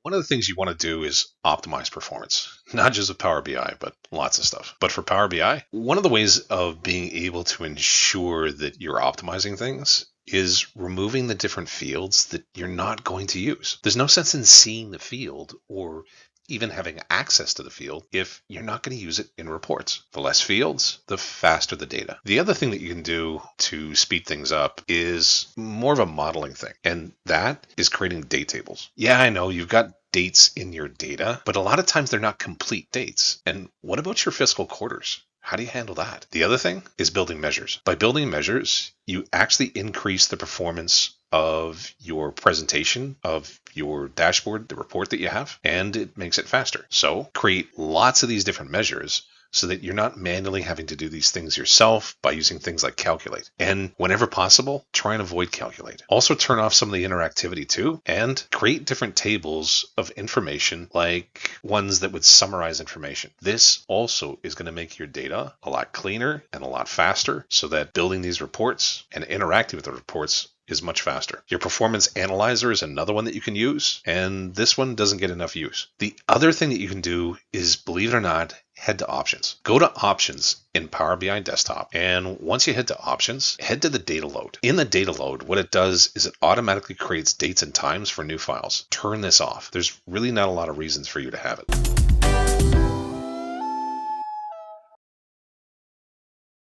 One of the things you want to do is optimize performance, not just with Power BI, but lots of stuff. But for Power BI, one of the ways of being able to ensure that you're optimizing things is removing the different fields that you're not going to use. There's no sense in seeing the field or even having access to the field if you're not going to use it in reports. The less fields, the faster the data. The other thing that you can do to speed things up is more of a modeling thing, and that is creating date tables. Yeah, I know you've got dates in your data, but a lot of times they're not complete dates. And what about your fiscal quarters? How do you handle that? The other thing is building measures. By building measures, you actually increase the performance of your presentation, of your dashboard, the report that you have, and it makes it faster. So create lots of these different measures so that you're not manually having to do these things yourself by using things like Calculate. And whenever possible, try and avoid Calculate. Also turn off some of the interactivity too, and create different tables of information, like ones that would summarize information. This also is going to make your data a lot cleaner and a lot faster, so that building these reports and interacting with the reports is much faster. Your performance analyzer is another one that you can use, and this one doesn't get enough use. The other thing that you can do is, believe it or not, head to options. Go to options in Power BI desktop, and once you head to options, head to the data load. In the data load, what it does is it automatically creates dates and times for new files. Turn this off. There's really not a lot of reasons for you to have it.